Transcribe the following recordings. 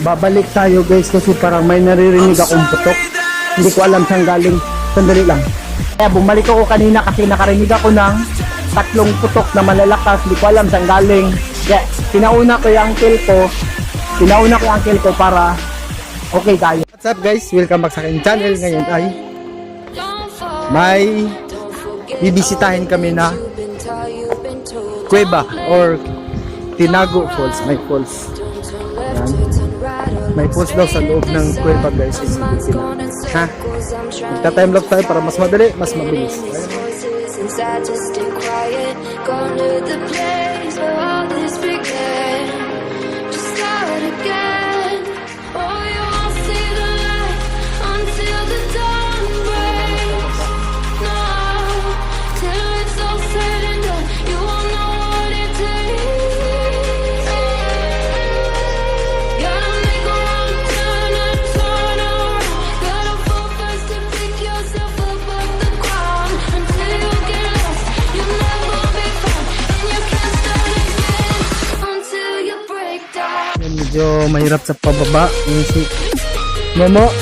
babalik tayo guys kasi parang may naririnig akong putok. Hindi ko alam saan galing. Sandali lang. Kaya bumalik ako kanina kasi nakarinig ako ng tatlong putok na malalakas. Hindi ko alam saan galing. Kaya pinauna ko yung uncle ko para okay tayo. What's up guys? Welcome back sa aking channel. Ngayon ay may bibisitahin kami na kuweba or Tinago Falls. May falls. Yan. May falls daw sa loob ng kuweba guys. Ha? Magta-time lapse tayo para mas madali, mas mabilis. Medyo mahirap sa pababa. Yung si Momo.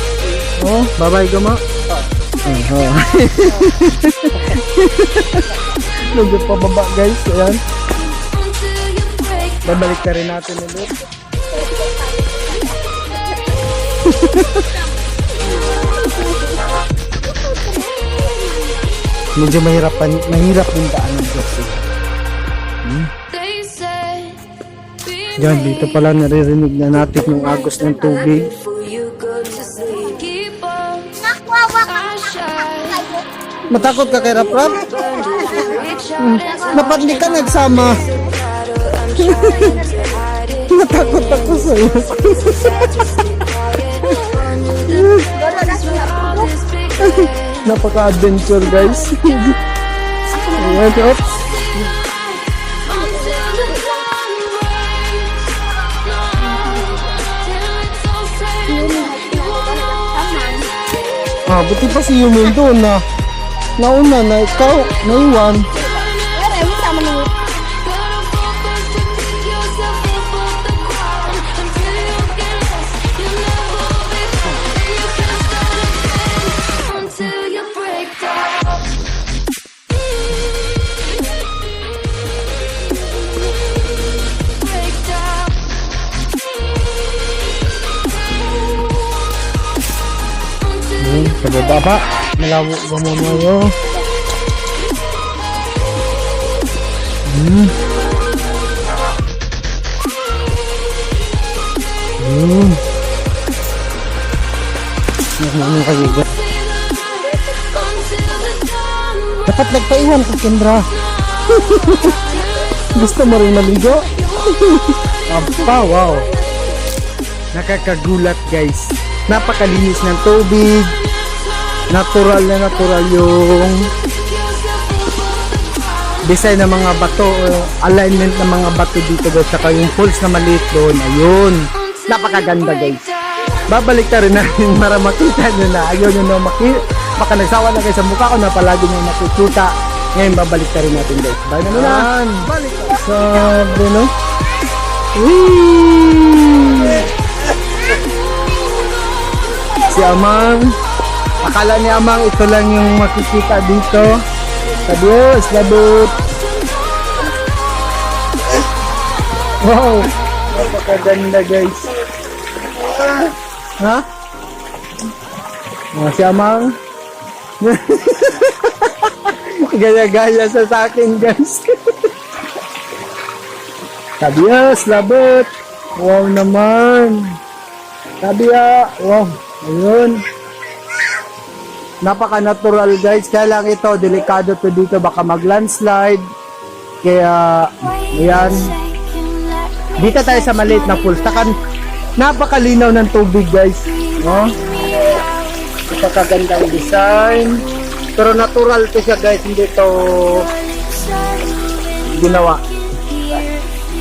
Oh, bye-bye Momo. Oh. Medyo pababa guys. Ayan. Babalik ka rin natin ulit. Medyo mahirap yung daanan kasi. Yan, dito pala naririnig na natin yung agos ng tubig. Matakot ka kay Rap-Rap? Dapat di ka nagsama. Matakot ako sa'yo. Napaka-adventure guys. Ayan, oops. Ah, buti pa si Yumin doon na nauna na ikaw, naiwan. Sa baba, malawo ba mo mayo? Dapat nagpaiwan ka, Kendra. Gusto mo rin maligo? Apa, wow. Nakakagulat guys. Napakalinis ng tubig. Natural na natural yung design ng mga bato, alignment ng mga bato dito guys, saka yung falls na maliit doon. Ayun, napakaganda guys. Babalik ka rin natin para makita nyo na ayun nyo na baka nagsawa na guys sa mukha ko na palagi nyo nakikita. Ngayon babalik ka rin natin guys. Bye na muna. Balik ka. Sabi no. Si Amang, akala ni Amang ito lang yung makikita dito. Adios, labot. Wow, napakaganda guys. Ha? Si Amang. Gaya-gaya sa akin guys. Adios, labot. Wow naman. Sabiya, wow. Ayun. Napaka-natural guys. Kaya lang ito, delikado to dito. Baka mag-landslide. Kaya, ayan. Dito tayo sa maliit na falls. Napakalinaw ng tubig guys. No? Napakagandang design. Pero natural to siya guys. Hindi to ginawa.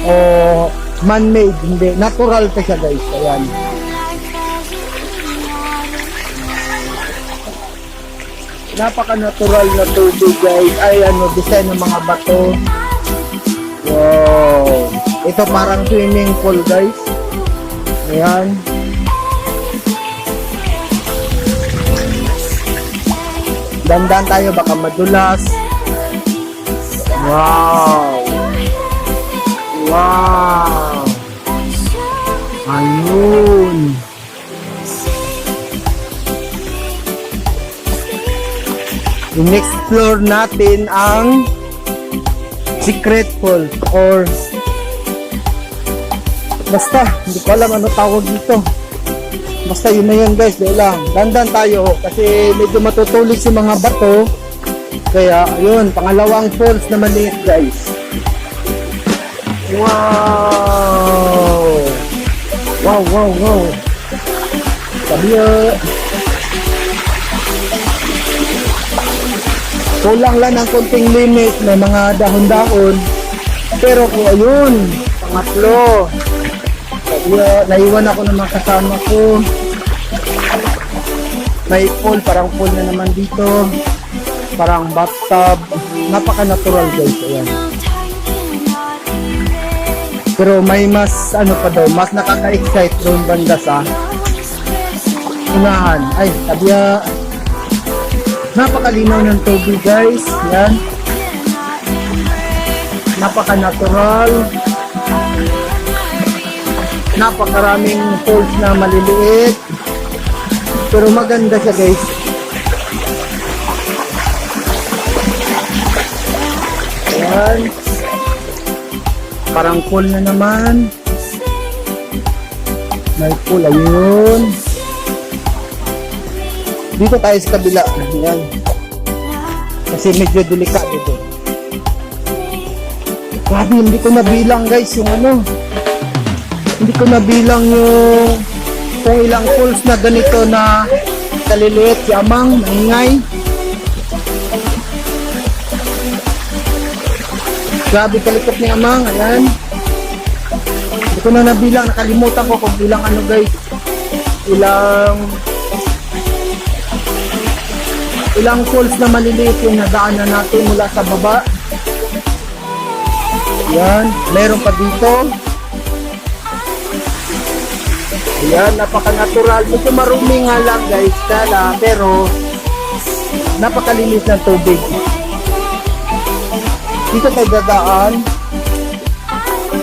O man-made. Hindi. Natural to siya guys. Ayan. Napaka-natural na tubig guys. Ay design ng mga bato. Wow. Ito parang swimming pool guys. Ayan. Dandan tayo, baka madulas. Wow! Wow! Ayun! In-explore natin ang secret falls or basta, hindi ko alam ano tawag dito. Basta yun na yun guys, di lang. Dandan tayo kasi medyo matutulis yung mga bato. Kaya ayun, pangalawang falls na maliit guys. Wow! Wow, wow, wow. Sabi kulang lang ng konting limit, may mga dahon-dahon. Pero kung ayun, pangatlo. Sabi naiwan ako ng mga kasama ko. May pool, parang pool na naman dito. Parang bathtub. Napaka-natural guys. Ayan. Pero may mas, ano pa daw, mas nakaka-excite doon banda sa unahan. Ay, sabi napakalinaw ng tubig guys. Yan. Napaka-natural. Napakaraming falls na maliliit. Pero maganda siya guys. Ayan. Parang pool na naman. May pool. Ayun. Dito tayo sa kabila. Ayan. Kasi medyo delikado dito. Grabe, hindi ko nabilang guys yung ano. Hindi ko nabilang yung kung ilang falls na ganito na kaliliit. Si Amang, maingay. Grabe kalikot ni Amang. Ayan. Hindi ko na nabilang. Nakalimutan ko kung ilang ano guys. Ilang falls na maliliit yung nadaanan natin mula sa baba. Yan, meron pa dito. Ayan, napaka-natural. Medyo marumi nga lang guys, pero napakalinis ng tubig. Dito tayo dadaan.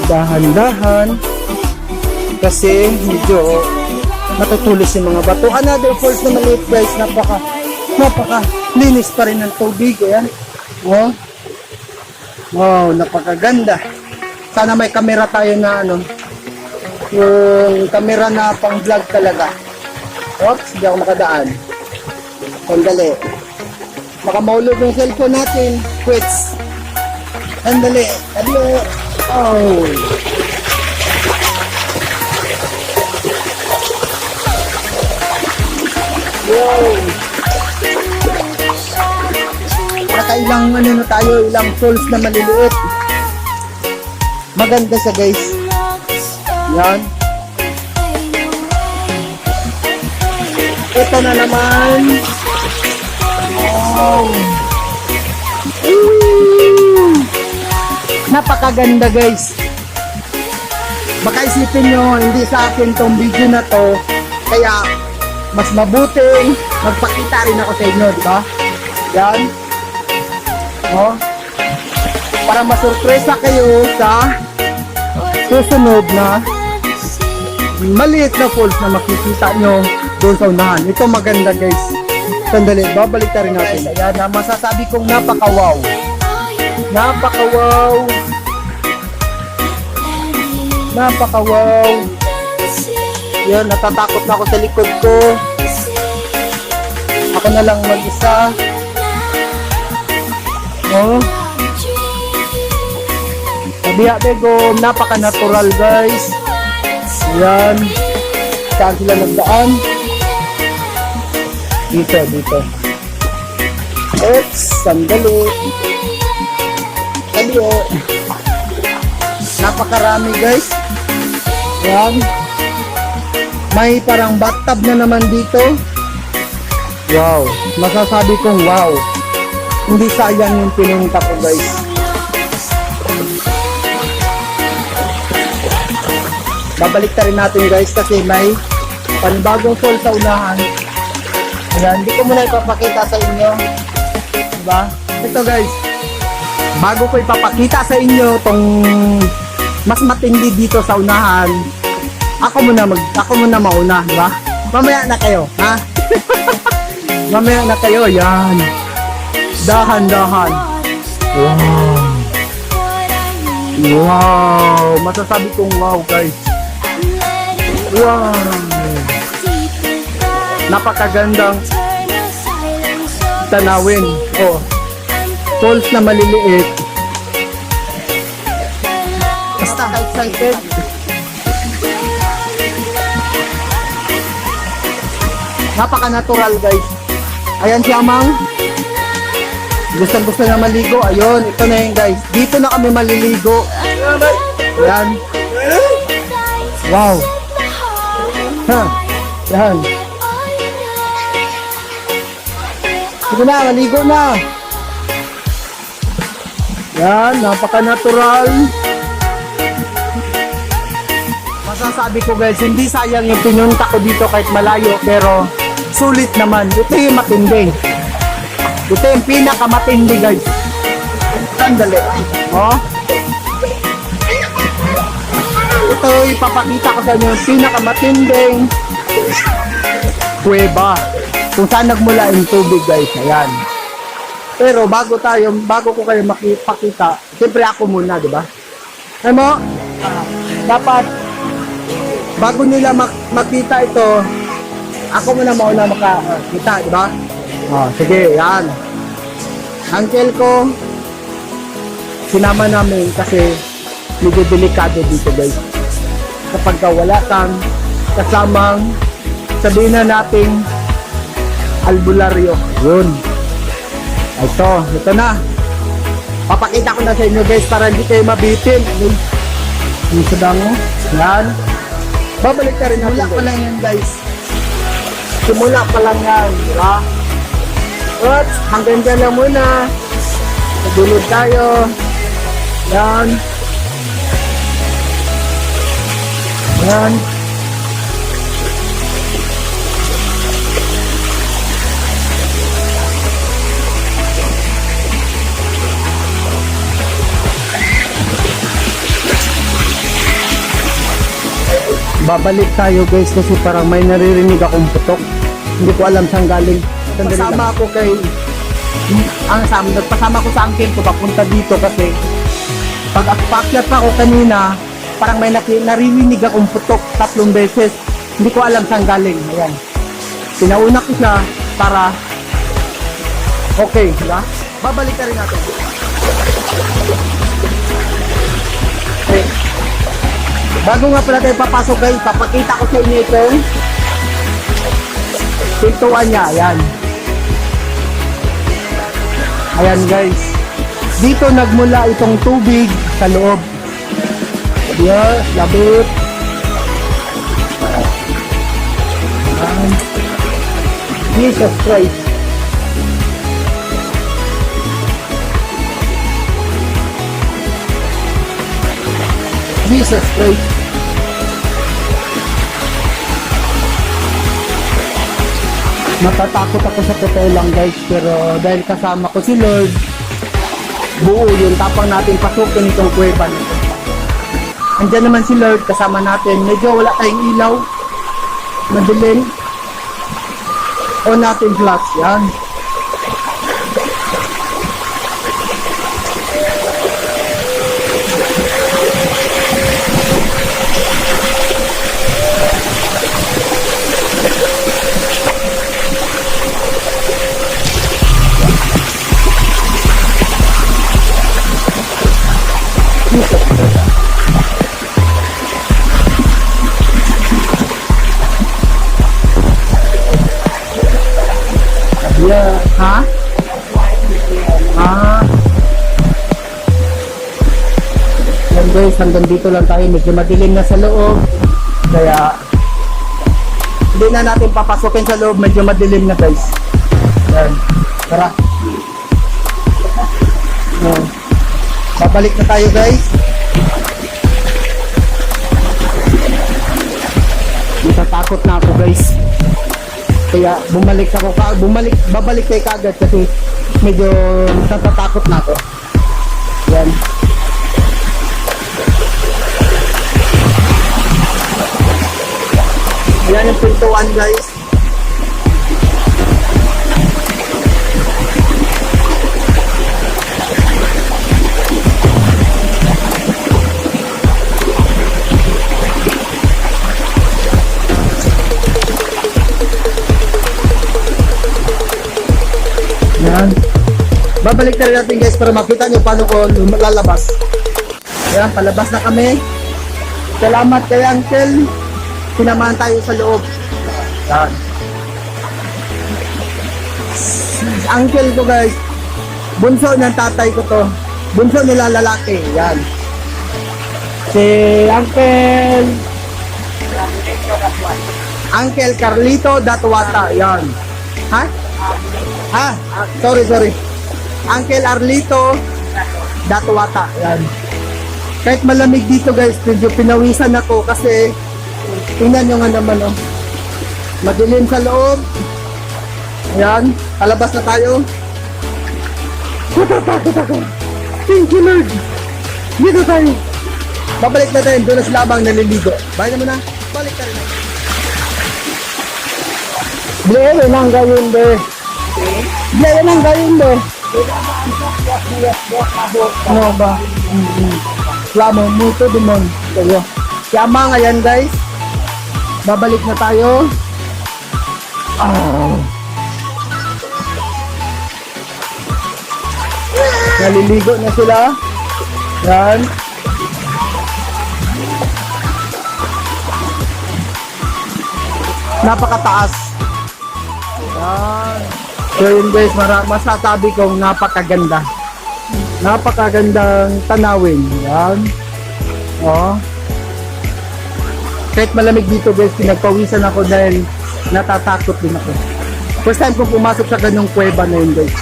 Dahan-dahan. Kasi medyo matutulis yung mga bato. Another falls na maliit guys, napaka-linis pa rin ng tubig. Ayan. Oh. Wow, napakaganda. Sana may camera tayo na ano, yung camera na pang vlog talaga. Oops, hindi ako makadaan. Sandali. Baka maulog yung cellphone natin. Quits. Sandali. Adiyo. Oh. Wow. Ilang ano na tayo, ilang falls na maliliit. Maganda siya guys. Yan. Ito na naman. Wow. Napakaganda guys. Baka isipin nyo, hindi sa akin tong video na to. Kaya mas mabuting magpakita rin ako sa inyo, di ba? Yan. Oh, para masurpresa kayo sa susunod na maliit na falls na makikita nyo doon sa unahan. Ito maganda guys. Sandali, babalik na rin natin. Ayan na, masasabi kong napaka-wow. Napaka-wow. Napaka-wow. Yan, natatakot na ako sa likod ko. Ako na lang mag-isa. Oh. Sabiha bego, napaka-natural guys. Yan. Saan sila nagdaan? Dito. Oops, sandali. Sandali. Napakarami guys. Yan. May parang bathtub na naman dito. Wow. Masasabi kong wow. Hindi sayang yung pinunta ko guys. babalik ta rin natin guys kasi may panibagong fall sa unahan. Ayan, hindi ko muna ipapakita sa inyo. Diba? Ito guys, bago ko ipapakita sa inyo tong mas matindi dito sa unahan, ako muna mauna, diba? Mamaya na kayo, ha? Mamaya na kayo, yan. Dahan-dahan. Wow. Wow, masasabi kong wow guys. Wow. Napakagandang tanawin. Oh, falls na maliliit. Basta excited. Napaka-natural guys. Ayan si Amang. Gusto na maligo. Ayun, ito na yun guys. Dito na kami maliligo. Ayan. Wow. Ha. Ayan. Sige na, maligo na. Yan, napaka-natural. Masasabi ko guys, hindi sayang yung pinunta ko dito kahit malayo, pero sulit naman. Ito yung matindi. Ito yung pinakamatindi guys. Sandali. Oh. Ito ipapakita ko sa inyo yung pinakamatinding kuweba. Kung saan nagmula yung tubig guys. Ayan. Pero bago ko kayo makipakita, siyempre ako muna, di ba? Alam mo, dapat bago nila makita ito, ako muna mauna makakita, di ba? Oh, sige, yan. Uncle ko, sinama namin kasi medyo delikado dito guys. Kapag wala kang kasamang, sabihin na nating albularyo. Yun. Ito na. Papakita ko na sa inyo guys para hindi kayo mabitin. Yung sadango. Yan. Babalik ka rin natin. Simula pa lang yan guys. Simula pa lang yan. Diba? But, hanggang dyan lang muna. Nagulod tayo. Yan. Yan. Babalik tayo guys kasi parang may naririnig akong putok. Hindi ko alam saan galing. Nagpasama ako nagpasama ko sa uncle ko papunta dito kasi pag paakyat pa ako kanina, parang may naririnig akong putok 3 beses. Hindi ko alam saan galing. Ayan. Pinauna ko siya para okay, diba? Babalik ka rin natin. Okay. Bago nga pala tayo papasok guys, papakita ko sa inyo itong pintuan niya. Ayan. Ayan guys. Dito nagmula itong tubig sa loob. Yes, labit. Ayan. Jesus Christ. Jesus Christ. Natatakot ako sa totoo lang guys, pero dahil kasama ko si Lord, buo yun, tapang natin pasukin itong kuweba nito. Andyan naman si Lord, kasama natin. Medyo wala tayong ilaw, madilim. On natin flash, yan. Yeah. Ha? Yan guys, hanggang dito lang tayo. Medyo madilim na sa loob. Kaya hindi na natin papasukin sa loob. Medyo madilim na guys. Yan. Tara. Yan. Babalik na tayo guys. Natatakot na ako guys. Kaya babalik kayo kagad kasi medyo natatakot na ako. Yan. Yan yung pintuan guys. Yan. Babalik na rin natin guys para makita nyo paano ko lalabas. Yan, palabas na kami. Salamat kay Uncle. Sinamahan tayo sa loob. Yan. Uncle ko guys. Bunso ng tatay ko to. Bunso nila lalaki. Yan. Si Uncle. Uncle Carlito Datwata. Yan. Ha? Ha? Sorry. Uncle Arlito Datwata. Yan. Kahit malamig dito guys, medyo pinawisan ako kasi tingnan nyo nga naman oh. Madilim sa loob. Ayan, palabas na tayo. Natatakot ako. Thank you Lord. Dito tayo. Babalik na tayo. Doon na sila abang naliligo. Bye na muna. Balik tayo na. Blebe nang gayon be. Blebe nang gayon be. Ano ba? Lamo, muto dimon. Kaya. Yama nga yan guys. Babalik na tayo. Naliligo na sila. Yan. Napakataas. Yan. So yun guys, masasabi kong napakaganda. Napakagandang tanawin. Yan. Oh. Kahit malamig dito guys, pinagpawisan ako dahil natatakot din ako. First time kong pumasok sa ganung kuweba na yun guys.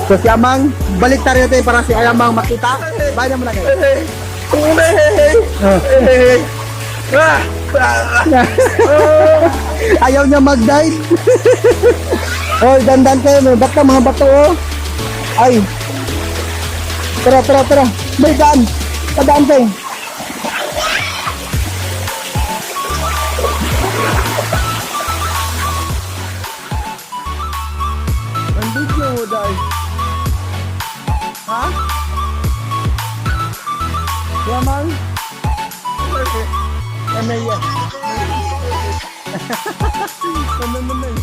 So si Amang, balik tayo natin para si Amang makita. Bye naman na guys. Ayaw niya mag-dive. Oh, dandan kayo. May bata, mga bato oh. Ay. Tara. May daan. Padaan kayo. Nandito mo dahil. Ha? Yaman? Ano yan? Ano naman?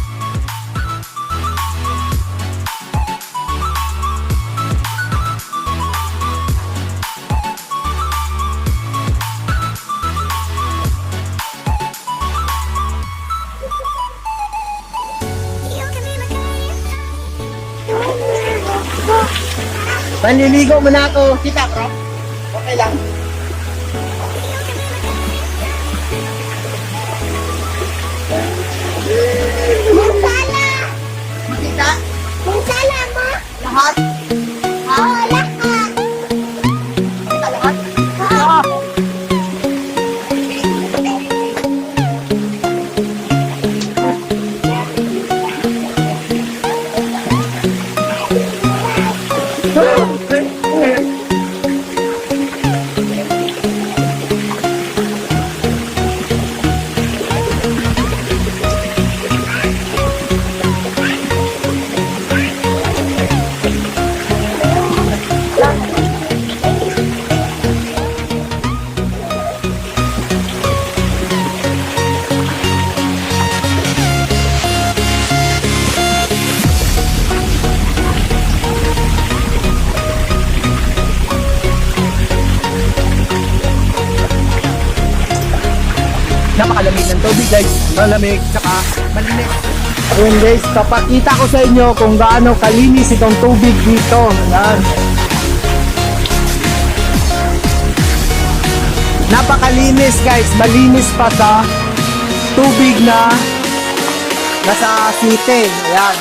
Manliligo muna ako. Kita, bro. Okay lang. Mansala! Makita? Mansala mo? Lahat? Oo, lahat. Kita lahat? Oo. Napakalamig ng tubig guys. Malamig, saka malinis. Ayun guys, papakita ko sa inyo kung gaano kalinis itong tubig dito. Yan. Napakalinis guys. Malinis pa sa tubig na nasa city. Ayan.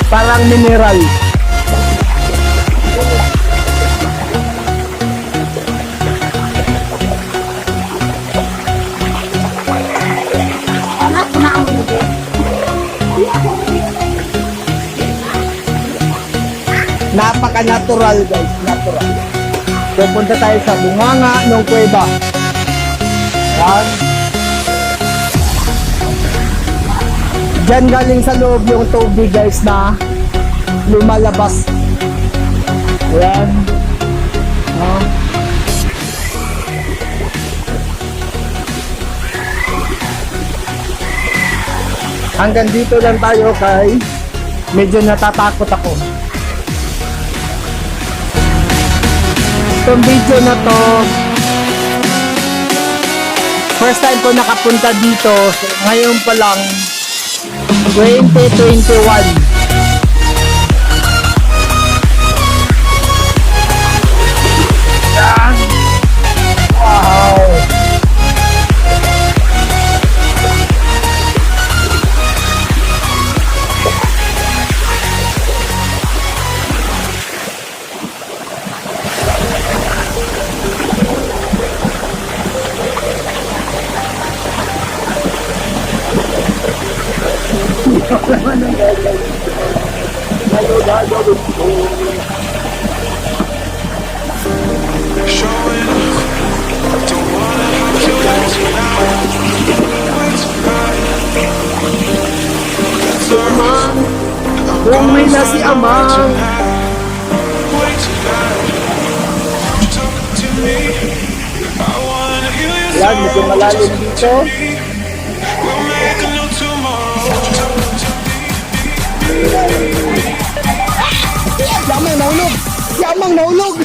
parang mineral. Anak na ang bibig. Napaka-natural guys, natural. Pupunta tayo sa bunganga ng kuweba. Yan. Diyan galing sa loob yung tubig guys na lumalabas. Ayan. Oh. Hanggang dito lang tayo kay medyo natatakot ako. Itong video na to, first time ko nakapunta dito, so ngayon pa lang 2021. Yan. Wow. Bumay na si Amang. Yan, medyo malalim dito. Yamang naulog! Yamang naulog!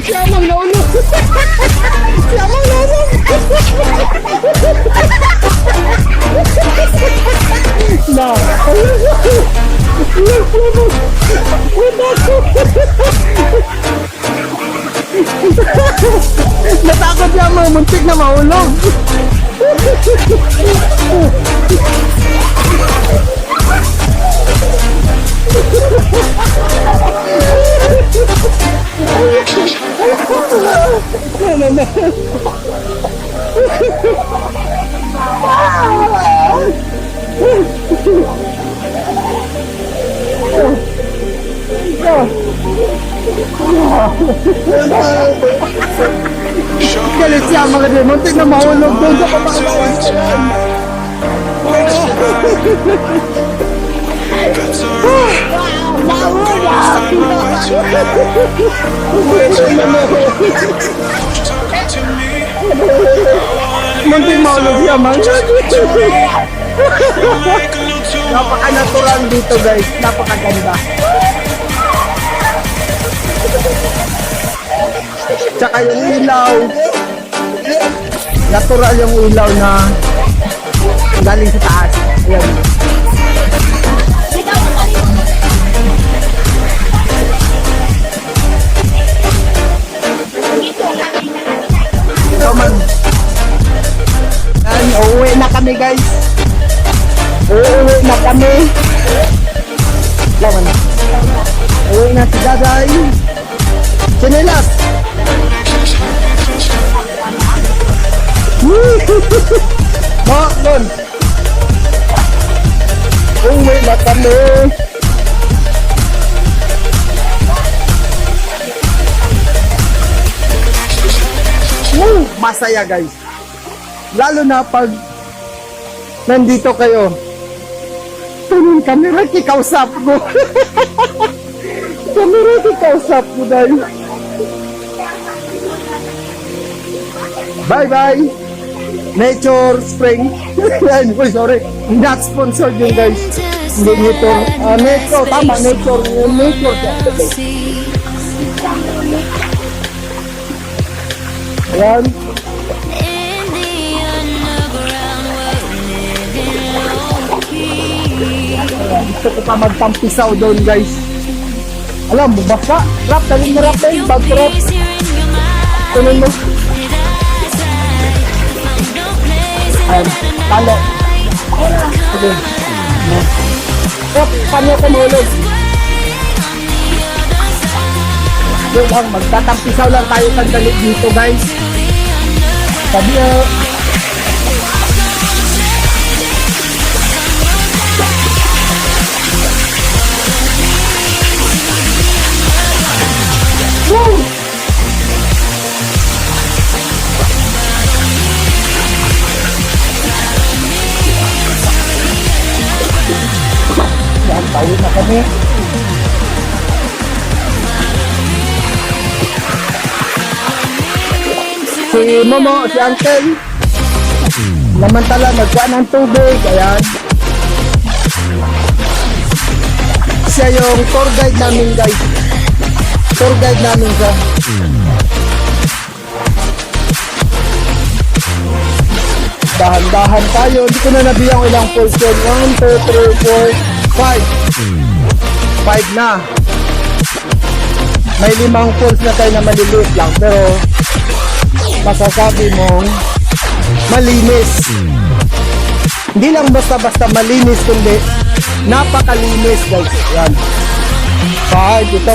Yamang naulog! Yamang naulog! Na! Natakot Yamang, muntik na maulog! Galit siya mga din, muntik na mahulog doon sa pamakain. Muntik mahulog siya man. Napaka-natural dito guys, napakaganda. Tsaka yung ilaw, natural yung ilaw na galing sa taas. Ayan. So man, yan, uuwi na kami guys. Uuwi na kami. Laman. Uuwi na si Daday. Sinilas. Doon. Uwi na kami. Masaya guys. Lalo na pag nandito kayo. Tunong kamera kikausap ko. Kamera kikausap ko dahil. Bye bye. Nature Spring. Yan, sorry. Not sponsored yun guys. Hindi nature. Nature, tama. Nature. Nature. Ayan. Gusto ko pa magtampisaw doon guys. Alam mo, basta. Rap, taling na rap na yun. Bag rap. Tunan mo. Ayan, talo. Okay. paano kumulog? Yung lang, magtatampisaw lang tayo sandali dito guys. Sabi Woo! Yan, tayo na kami. Si Momo, si Uncle. Namantala, nagkuha ng tubig. Ayan. Siya yung tour guide namin guys. Tour guide namin siya. Dahan-dahan tayo. Hindi ko na nabiyang ilang pulse yun. 1, 2, 3, 4, 5. 5 na. May 5 pulse na tayo na maliliit lang. Pero masasabi mong malinis. Hindi lang basta-basta malinis, kundi napakalinis guys. Yan. 5, ito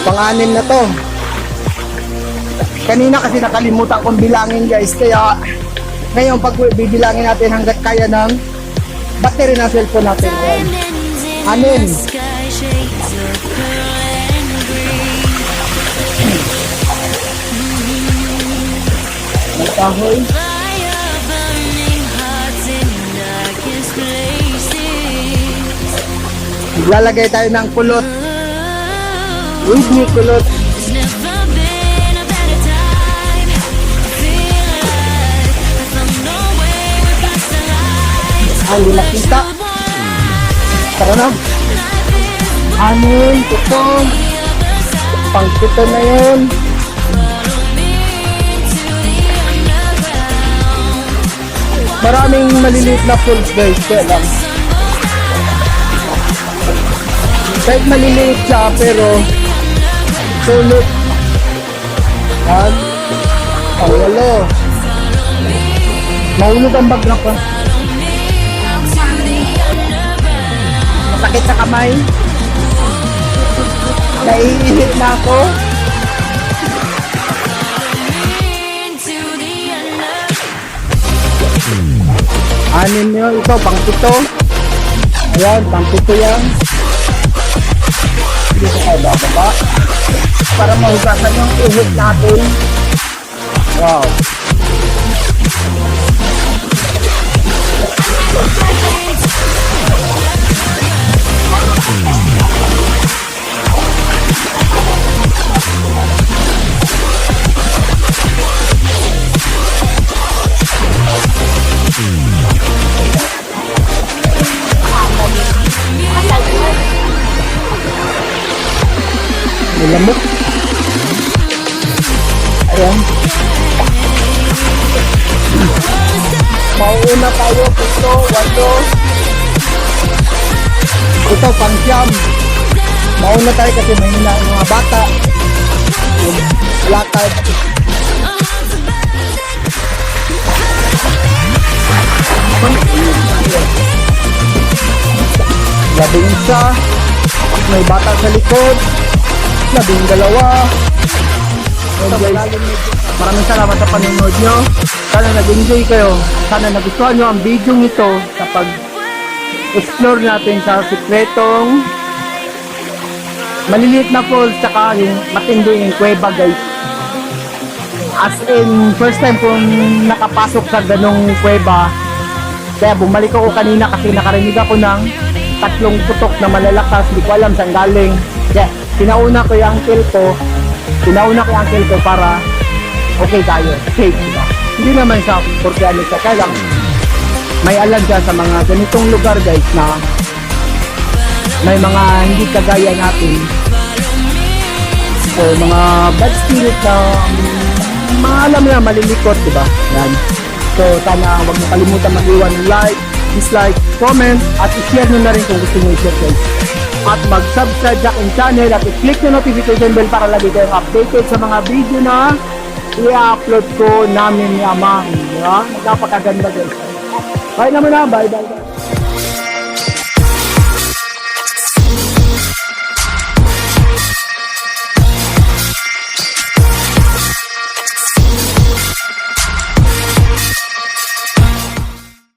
pang-anim na to. Kanina kasi nakalimutan kong bilangin guys, kaya ngayon pag bibilangin natin hanggat kaya ng battery ng cellphone natin. Ayan. 6. May kahoy. Lalagay tayo ng kulot. With me kulot. Hindi nakita. Tara na. 6, 7. Pang-7 na yun. Maraming maliliit na pools guys. Kaya lang. Kahit maliliit siya pero sulit. Yan. Pang-8. Mahulog ang bagrap ha. Masakit sa kamay. Naiinit na ako. Anim yun. Ito, pang-7. Ayan, pang-7 yan. Dito tayo bababa. Para mahugasan yung ihit natin. Wow. Lamok. Ayan. Mauuna tayo. 7, 8. Ito, pang-siyam. Mauna tayo kasi may hina yung mga bata. Lakad. Labing isa. May bata sa likod. 12. Maraming salamat sa panonood nyo. Sana nag-enjoy kayo. Sana nagustuhan nyo ang video nito sa pag-explore natin sa sikretong maliliit na falls tsaka yung matinding kuweba guys. As in, first time kong nakapasok sa ganong kuweba. Kaya bumalik ako kanina kasi nakarinig ako ng 3 putok na malalakas. Hindi ko alam saan galing. Kaya pinauna ko yung uncle ko para okay tayo, safe, diba? Hindi naman siya porque ano siya, kaya lang may alam siya sa mga ganitong lugar guys na may mga hindi kagaya natin o mga bad spirit na mga alam na malilikot, diba? Yan. So sana huwag mo kalimutan mag-iwan ng like, dislike, comment at i-share nyo na rin kung gusto nyo i-share guys. At mag-subscribe sa aking channel at i-click yung notification bell para lagi kayong updated sa mga video na i-upload ko namin ni Ama. Diba? Magkapakaganda guys. Bye naman na. Bye.